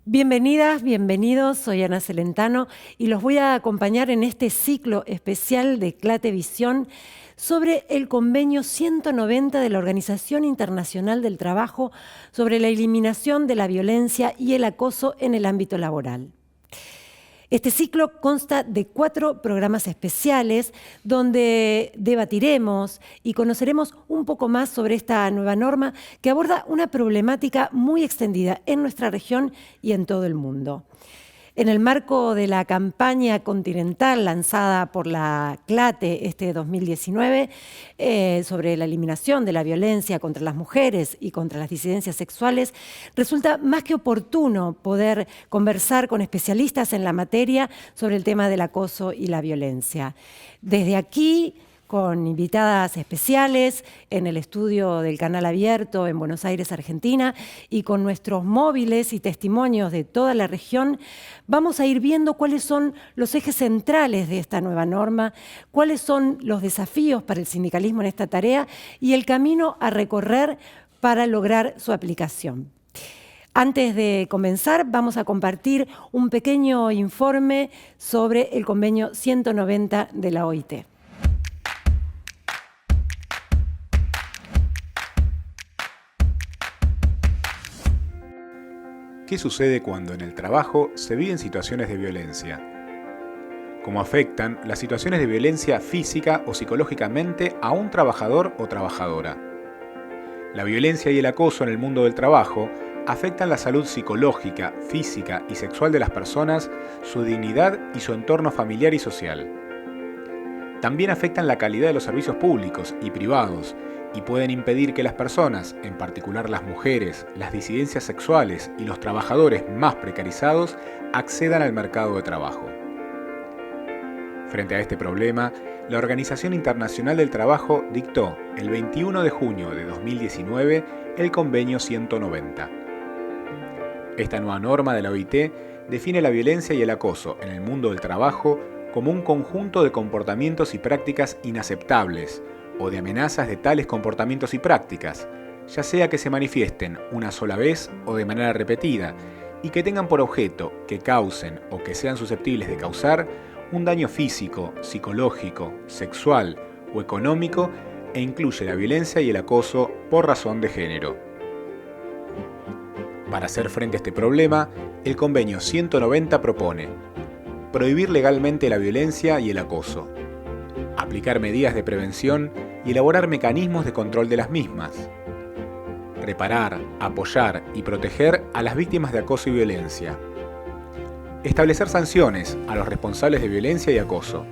Bienvenidas, bienvenidos, soy Ana Celentano y los voy a acompañar en este ciclo especial de Clate Visión sobre el convenio 190 de la Organización Internacional del Trabajo sobre la eliminación de la violencia y el acoso en el ámbito laboral. Este ciclo consta de 4 programas especiales donde debatiremos y conoceremos un poco más sobre esta nueva norma que aborda una problemática muy extendida en nuestra región y en todo el mundo. En el marco de la campaña continental lanzada por la CLATE este 2019 sobre la eliminación de la violencia contra las mujeres y contra las disidencias sexuales, resulta más que oportuno poder conversar con especialistas en la materia sobre el tema del acoso y la violencia. Desde aquí, con invitadas especiales en el estudio del Canal Abierto en Buenos Aires, Argentina, y con nuestros móviles y testimonios de toda la región, vamos a ir viendo cuáles son los ejes centrales de esta nueva norma, cuáles son los desafíos para el sindicalismo en esta tarea y el camino a recorrer para lograr su aplicación. Antes de comenzar, vamos a compartir un pequeño informe sobre el convenio 190 de la OIT. ¿Qué sucede cuando en el trabajo se viven situaciones de violencia? ¿Cómo afectan las situaciones de violencia física o psicológicamente a un trabajador o trabajadora? La violencia y el acoso en el mundo del trabajo afectan la salud psicológica, física y sexual de las personas, su dignidad y su entorno familiar y social. También afectan la calidad de los servicios públicos y privados, y pueden impedir que las personas, en particular las mujeres, las disidencias sexuales y los trabajadores más precarizados, accedan al mercado de trabajo. Frente a este problema, la Organización Internacional del Trabajo dictó el 21 de junio de 2019 el Convenio 190. Esta nueva norma de la OIT define la violencia y el acoso en el mundo del trabajo como un conjunto de comportamientos y prácticas inaceptables, o de amenazas de tales comportamientos y prácticas, ya sea que se manifiesten una sola vez o de manera repetida, y que tengan por objeto que causen o que sean susceptibles de causar un daño físico, psicológico, sexual o económico, e incluye la violencia y el acoso por razón de género. Para hacer frente a este problema, el Convenio 190 propone prohibir legalmente la violencia y el acoso, aplicar medidas de prevención y elaborar mecanismos de control de las mismas, reparar, apoyar y proteger a las víctimas de acoso y violencia, establecer sanciones a los responsables de violencia y acoso,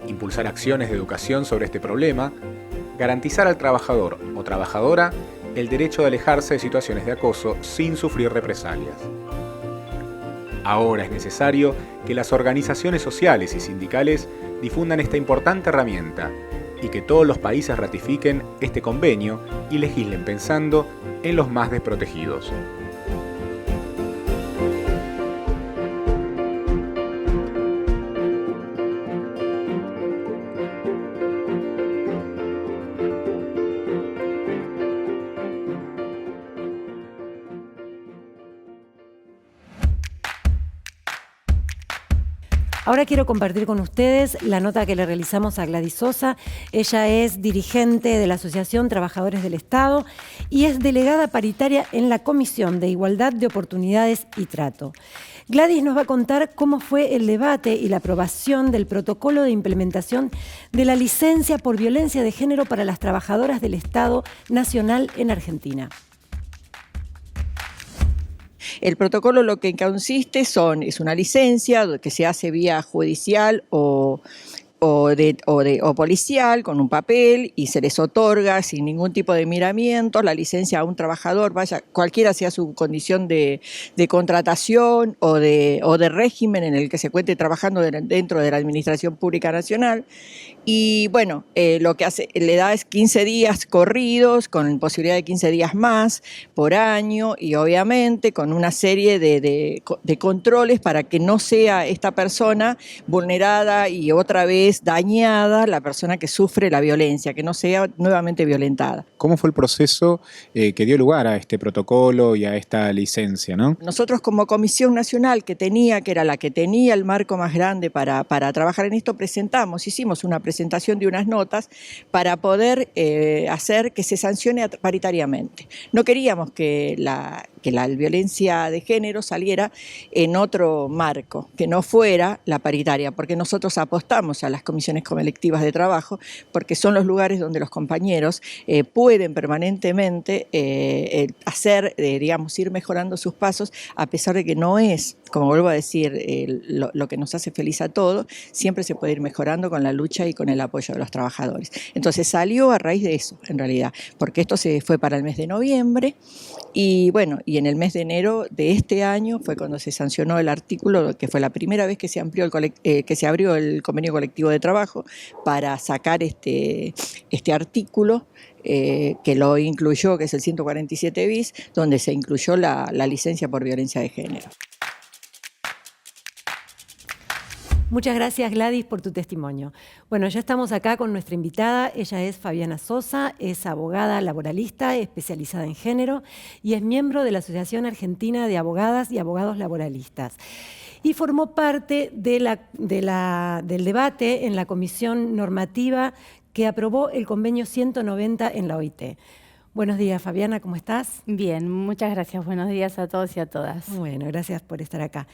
impulsar acciones de educación sobre este problema, garantizar al trabajador o trabajadora el derecho de alejarse de situaciones de acoso sin sufrir represalias. Ahora es necesario que las organizaciones sociales y sindicales difundan esta importante herramienta y que todos los países ratifiquen este convenio y legislen pensando en los más desprotegidos. Ahora quiero compartir con ustedes la nota que le realizamos a Gladys Sosa. Ella es dirigente de la Asociación Trabajadores del Estado y es delegada paritaria en la Comisión de Igualdad de Oportunidades y Trato. Gladys nos va a contar cómo fue el debate y la aprobación del protocolo de implementación de la licencia por violencia de género para las trabajadoras del Estado Nacional en Argentina. El protocolo lo que consiste es una licencia que se hace vía judicial o policial con un papel y se les otorga sin ningún tipo de miramientos la licencia a un trabajador, cualquiera sea su condición de contratación o de régimen en el que se encuentre trabajando dentro de la Administración Pública Nacional, Y bueno, lo que le da es 15 días corridos, con posibilidad de 15 días más por año, y obviamente con una serie de controles para que no sea esta persona vulnerada y otra vez dañada, la persona que sufre la violencia, que no sea nuevamente violentada. ¿Cómo fue el proceso que dio lugar a este protocolo y a esta licencia, ¿no? Nosotros como Comisión Nacional que era la que tenía el marco más grande para trabajar en esto, hicimos una presentación de unas notas para poder hacer que se sancione paritariamente. No queríamos que la violencia de género saliera en otro marco, que no fuera la paritaria, porque nosotros apostamos a las comisiones colectivas de trabajo, porque son los lugares donde los compañeros pueden permanentemente ir mejorando sus pasos, a pesar de que no es, como vuelvo a decir, lo que nos hace feliz a todos, siempre se puede ir mejorando con la lucha y con el apoyo de los trabajadores. Entonces salió a raíz de eso, en realidad, porque esto se fue para el mes de noviembre, y bueno, y en el mes de enero de este año fue cuando se sancionó el artículo, que fue la primera vez que se abrió el convenio colectivo de trabajo para sacar este artículo que lo incluyó, que es el 147 bis, donde se incluyó la licencia por violencia de género. Muchas gracias, Gladys, por tu testimonio. Bueno, ya estamos acá con nuestra invitada. Ella es Fabiana Sosa, es abogada laboralista especializada en género y es miembro de la Asociación Argentina de Abogadas y Abogados Laboralistas. Y formó parte del debate en la comisión normativa que aprobó el convenio 190 en la OIT. Buenos días, Fabiana, ¿cómo estás? Bien, muchas gracias. Buenos días a todos y a todas. Bueno, gracias por estar acá.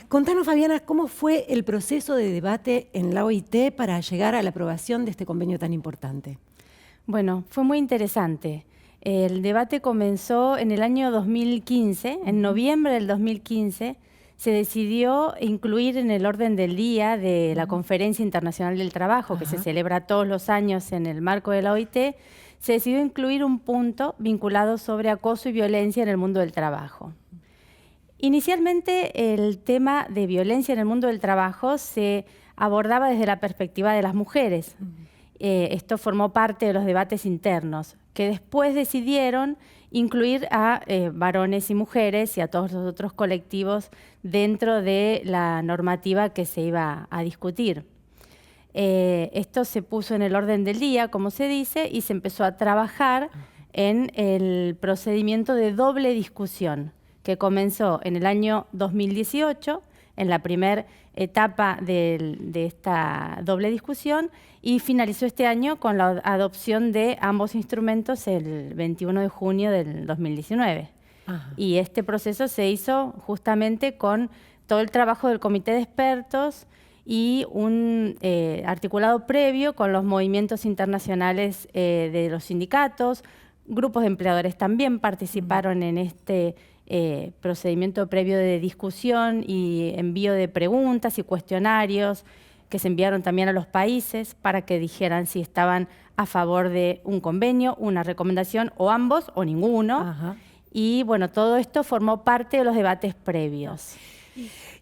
Contanos, Fabiana, ¿cómo fue el proceso de debate en la OIT para llegar a la aprobación de este convenio tan importante? Bueno, fue muy interesante. El debate comenzó en el año 2015, en noviembre del 2015, se decidió incluir en el orden del día de la Conferencia Internacional del Trabajo, que se celebra todos los años en el marco de la OIT, se decidió incluir un punto vinculado sobre acoso y violencia en el mundo del trabajo. Inicialmente, el tema de violencia en el mundo del trabajo se abordaba desde la perspectiva de las mujeres. Esto formó parte de los debates internos, que después decidieron incluir a varones y mujeres y a todos los otros colectivos dentro de la normativa que se iba a discutir. Esto se puso en el orden del día, como se dice, y se empezó a trabajar en el procedimiento de doble discusión, que comenzó en el año 2018, en la primera etapa de esta doble discusión, y finalizó este año con la adopción de ambos instrumentos el 21 de junio del 2019. Ajá. Y este proceso se hizo justamente con todo el trabajo del comité de expertos y un articulado previo con los movimientos internacionales de los sindicatos. Grupos de empleadores también participaron en este procedimiento previo de discusión y envío de preguntas y cuestionarios que se enviaron también a los países para que dijeran si estaban a favor de un convenio, una recomendación o ambos o ninguno. Ajá. Y bueno, todo esto formó parte de los debates previos.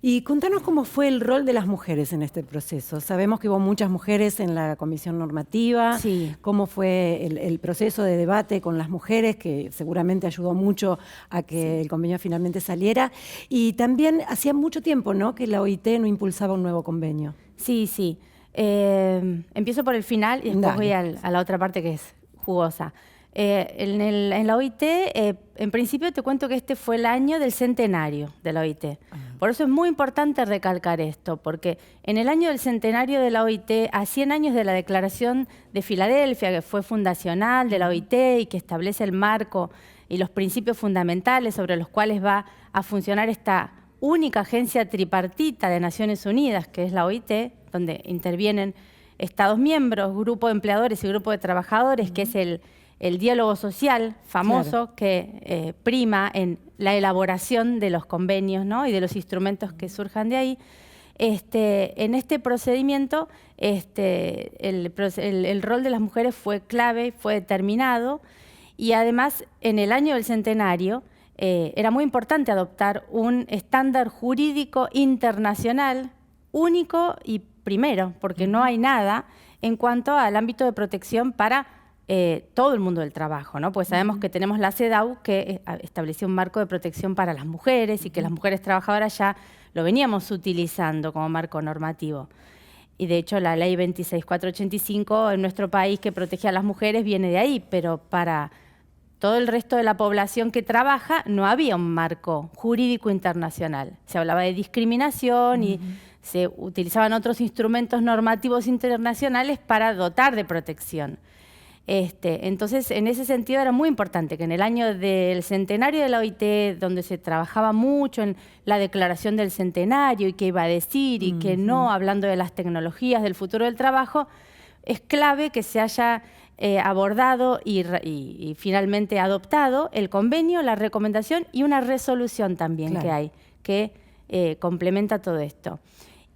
Y contanos cómo fue el rol de las mujeres en este proceso. Sabemos que hubo muchas mujeres en la comisión normativa. Sí. ¿Cómo fue el proceso de debate con las mujeres, que seguramente ayudó mucho a que el convenio finalmente saliera? Y también hacía mucho tiempo, ¿no?, que la OIT no impulsaba un nuevo convenio. Sí, sí. Empiezo por el final y después voy a la otra parte que es jugosa. En la OIT, en principio te cuento que este fue el año del centenario de la OIT. Por eso es muy importante recalcar esto, porque en el año del centenario de la OIT, a 100 años de la Declaración de Filadelfia, que fue fundacional de la OIT y que establece el marco y los principios fundamentales sobre los cuales va a funcionar esta única agencia tripartita de Naciones Unidas, que es la OIT, donde intervienen Estados miembros, grupo de empleadores y grupo de trabajadores, que es el diálogo social famoso, claro, que prima en la elaboración de los convenios, ¿no?, y de los instrumentos que surjan de ahí. En este procedimiento el rol de las mujeres fue clave, fue determinado, y además en el año del centenario era muy importante adoptar un estándar jurídico internacional único y primero, porque no hay nada en cuanto al ámbito de protección para todo el mundo del trabajo, ¿no? Pues sabemos que tenemos la CEDAW, que estableció un marco de protección para las mujeres y que las mujeres trabajadoras ya lo veníamos utilizando como marco normativo. Y de hecho la ley 26485 en nuestro país que protege a las mujeres viene de ahí, pero para todo el resto de la población que trabaja no había un marco jurídico internacional. Se hablaba de discriminación y se utilizaban otros instrumentos normativos internacionales para dotar de protección. Entonces, en ese sentido era muy importante que en el año del centenario de la OIT, donde se trabajaba mucho en la declaración del centenario y qué iba a decir y qué no, hablando de las tecnologías del futuro del trabajo, es clave que se haya abordado y finalmente adoptado el convenio, la recomendación y una resolución también que hay, que complementa todo esto.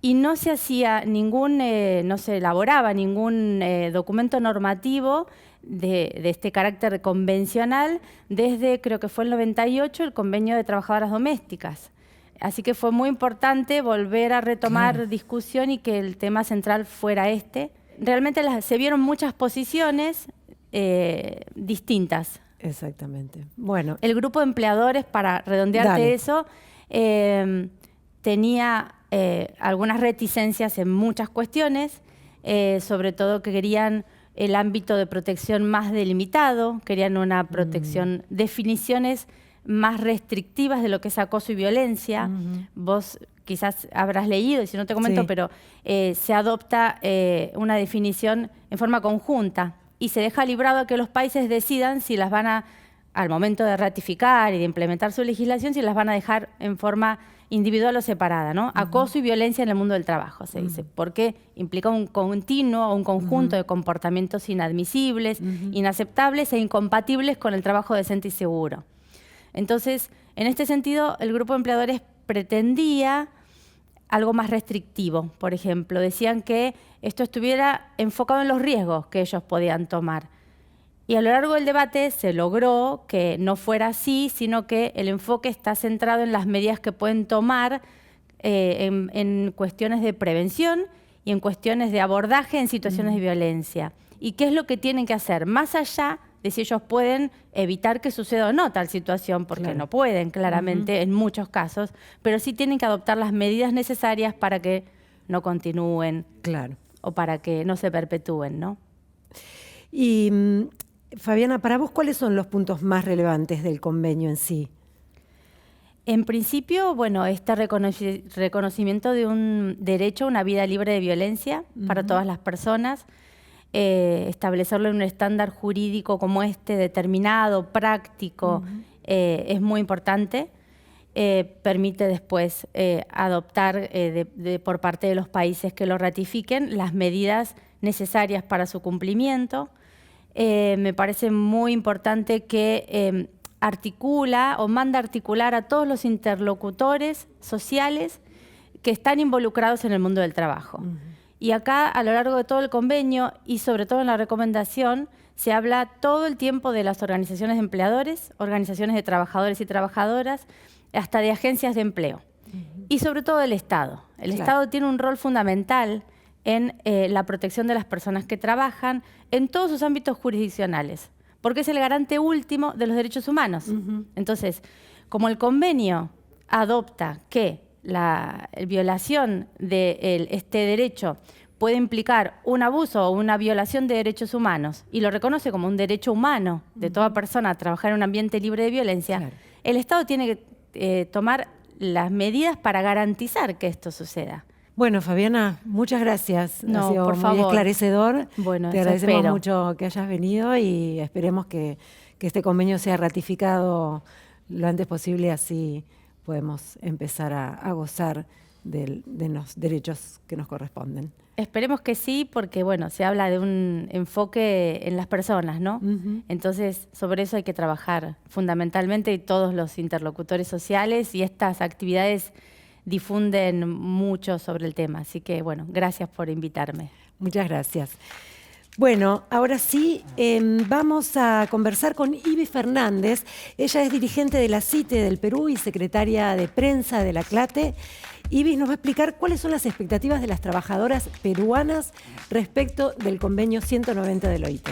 Y no se hacía no se elaboraba ningún documento normativo de este carácter convencional desde, creo que fue el 98, el Convenio de Trabajadoras Domésticas. Así que fue muy importante volver a retomar discusión y que el tema central fuera este. Realmente se vieron muchas posiciones distintas. Exactamente. Bueno. El grupo de empleadores, para redondearte eso, tenía algunas reticencias en muchas cuestiones, sobre todo que querían el ámbito de protección más delimitado, querían una protección, definiciones más restrictivas de lo que es acoso y violencia. Vos quizás habrás leído, y si no te comento, pero se adopta una definición en forma conjunta y se deja librado a que los países decidan si las van al momento de ratificar y de implementar su legislación, si las van a dejar en forma individual o separada, ¿no? Acoso y violencia en el mundo del trabajo, se dice, porque implica un continuo o un conjunto de comportamientos inadmisibles, inaceptables e incompatibles con el trabajo decente y seguro. Entonces, en este sentido, el grupo de empleadores pretendía algo más restrictivo. Por ejemplo, decían que esto estuviera enfocado en los riesgos que ellos podían tomar. Y a lo largo del debate se logró que no fuera así, sino que el enfoque está centrado en las medidas que pueden tomar en cuestiones de prevención y en cuestiones de abordaje en situaciones de violencia. ¿Y qué es lo que tienen que hacer? Más allá de si ellos pueden evitar que suceda o no tal situación, porque no pueden, claramente, en muchos casos, pero sí tienen que adoptar las medidas necesarias para que no continúen o para que no se perpetúen, ¿no? Y Fabiana, para vos, ¿cuáles son los puntos más relevantes del convenio en sí? En principio, bueno, este reconocimiento de un derecho a una vida libre de violencia para todas las personas, establecerlo en un estándar jurídico como este, determinado, práctico, es muy importante. Permite después adoptar por parte de los países que lo ratifiquen las medidas necesarias para su cumplimiento. Me parece muy importante que articula o manda articular a todos los interlocutores sociales que están involucrados en el mundo del trabajo. Y acá, a lo largo de todo el convenio y sobre todo en la recomendación, se habla todo el tiempo de las organizaciones de empleadores, organizaciones de trabajadores y trabajadoras, hasta de agencias de empleo. Y sobre todo del Estado. El Estado tiene un rol fundamental en la protección de las personas que trabajan en todos sus ámbitos jurisdiccionales, porque es el garante último de los derechos humanos. Entonces, como el convenio adopta que la violación de este derecho puede implicar un abuso o una violación de derechos humanos y lo reconoce como un derecho humano de toda persona a trabajar en un ambiente libre de violencia, el Estado tiene que tomar las medidas para garantizar que esto suceda. Bueno, Fabiana, muchas gracias. No, ha sido por favor. Muy esclarecedor. Bueno, te agradecemos espero. mucho que hayas venido y esperemos que este convenio sea ratificado lo antes posible, así podemos empezar a gozar de los derechos que nos corresponden. Esperemos que sí, porque bueno, se habla de un enfoque en las personas, ¿no? Entonces, sobre eso hay que trabajar fundamentalmente, y todos los interlocutores sociales y estas actividades difunden mucho sobre el tema. Así que, bueno, gracias por invitarme. Muchas gracias. Bueno, ahora sí, vamos a conversar con Ibi Fernández. Ella es dirigente de la CITE del Perú y secretaria de prensa de la CLATE. Ibis nos va a explicar cuáles son las expectativas de las trabajadoras peruanas respecto del convenio 190 del OIT.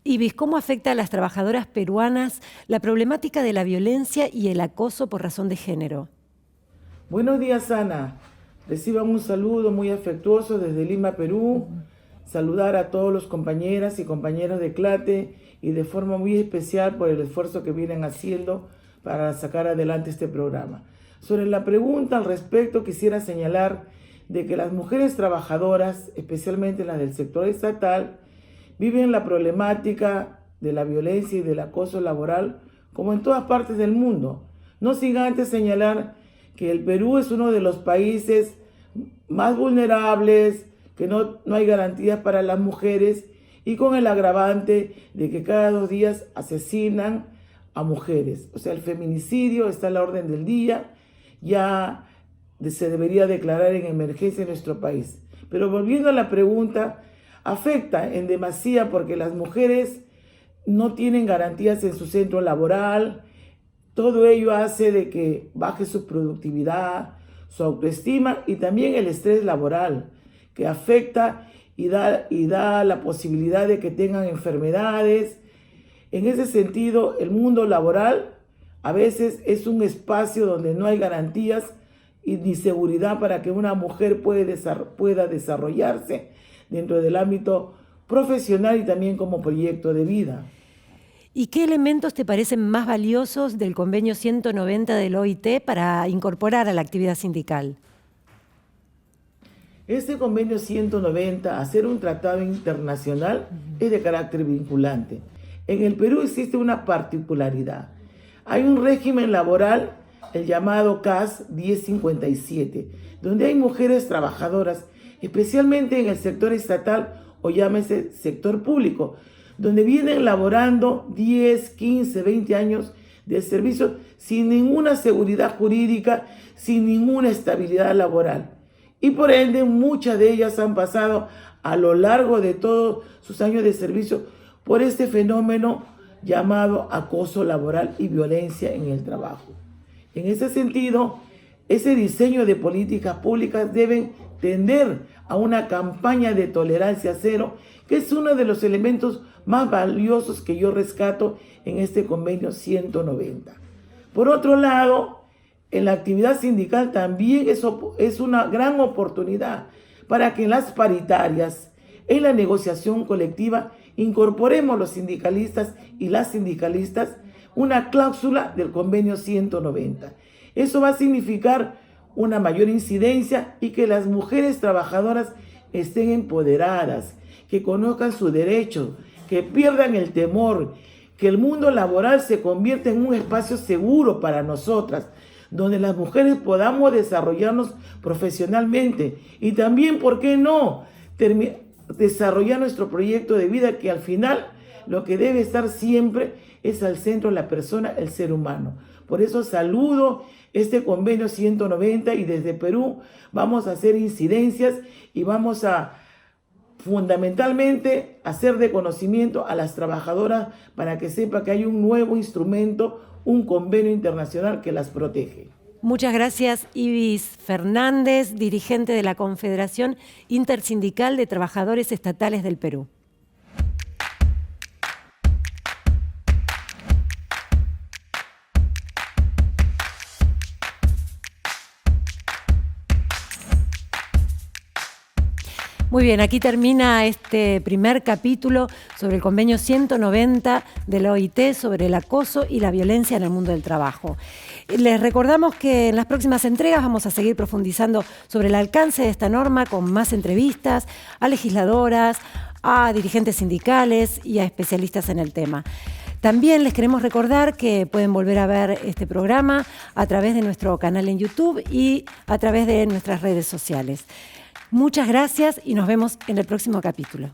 Ibis, ¿cómo afecta a las trabajadoras peruanas la problemática de la violencia y el acoso por razón de género? Buenos días, Ana. Reciban un saludo muy afectuoso desde Lima, Perú. Saludar a todos los compañeras y compañeros de CLATE y de forma muy especial por el esfuerzo que vienen haciendo para sacar adelante este programa. Sobre la pregunta al respecto, quisiera señalar de que las mujeres trabajadoras, especialmente las del sector estatal, viven la problemática de la violencia y del acoso laboral como en todas partes del mundo. No sin antes señalar que el Perú es uno de los países más vulnerables, que no hay garantías para las mujeres y con el agravante de que cada 2 días asesinan a mujeres. O sea, el feminicidio está a la orden del día, ya se debería declarar en emergencia en nuestro país. Pero volviendo a la pregunta, afecta en demasía porque las mujeres no tienen garantías en su centro laboral. Todo ello hace de que baje su productividad, su autoestima y también el estrés laboral, que afecta y da la posibilidad de que tengan enfermedades. En ese sentido, el mundo laboral a veces es un espacio donde no hay garantías y ni seguridad para que una mujer pueda desarrollarse dentro del ámbito profesional y también como proyecto de vida. ¿Y qué elementos te parecen más valiosos del convenio 190 del OIT para incorporar a la actividad sindical? Este convenio 190, hacer un tratado internacional, es de carácter vinculante. En el Perú existe una particularidad. Hay un régimen laboral, el llamado CAS 1057, donde hay mujeres trabajadoras, especialmente en el sector estatal o llámese sector público, donde vienen laborando 10, 15, 20 años de servicio sin ninguna seguridad jurídica, sin ninguna estabilidad laboral. Y por ende, muchas de ellas han pasado a lo largo de todos sus años de servicio por este fenómeno llamado acoso laboral y violencia en el trabajo. En ese sentido, ese diseño de políticas públicas deben tender a una campaña de tolerancia cero, que es uno de los elementos más valiosos que yo rescato en este convenio 190. Por otro lado, en la actividad sindical también es una gran oportunidad para que en las paritarias, en la negociación colectiva, incorporemos los sindicalistas y las sindicalistas una cláusula del convenio 190. Eso va a significar una mayor incidencia y que las mujeres trabajadoras estén empoderadas, que conozcan sus derechos, que pierdan el temor, que el mundo laboral se convierta en un espacio seguro para nosotras, donde las mujeres podamos desarrollarnos profesionalmente y también, ¿por qué no?, desarrollar nuestro proyecto de vida, que al final lo que debe estar siempre es al centro la persona, el ser humano. Por eso saludo este convenio 190 y desde Perú vamos a hacer incidencias y vamos a fundamentalmente hacer de conocimiento a las trabajadoras para que sepa que hay un nuevo instrumento, un convenio internacional que las protege. Muchas gracias, Ibis Fernández, dirigente de la Confederación Intersindical de Trabajadores Estatales del Perú. Muy bien, aquí termina este primer capítulo sobre el convenio 190 de la OIT sobre el acoso y la violencia en el mundo del trabajo. Les recordamos que en las próximas entregas vamos a seguir profundizando sobre el alcance de esta norma con más entrevistas a legisladoras, a dirigentes sindicales y a especialistas en el tema. También les queremos recordar que pueden volver a ver este programa a través de nuestro canal en YouTube y a través de nuestras redes sociales. Muchas gracias y nos vemos en el próximo capítulo.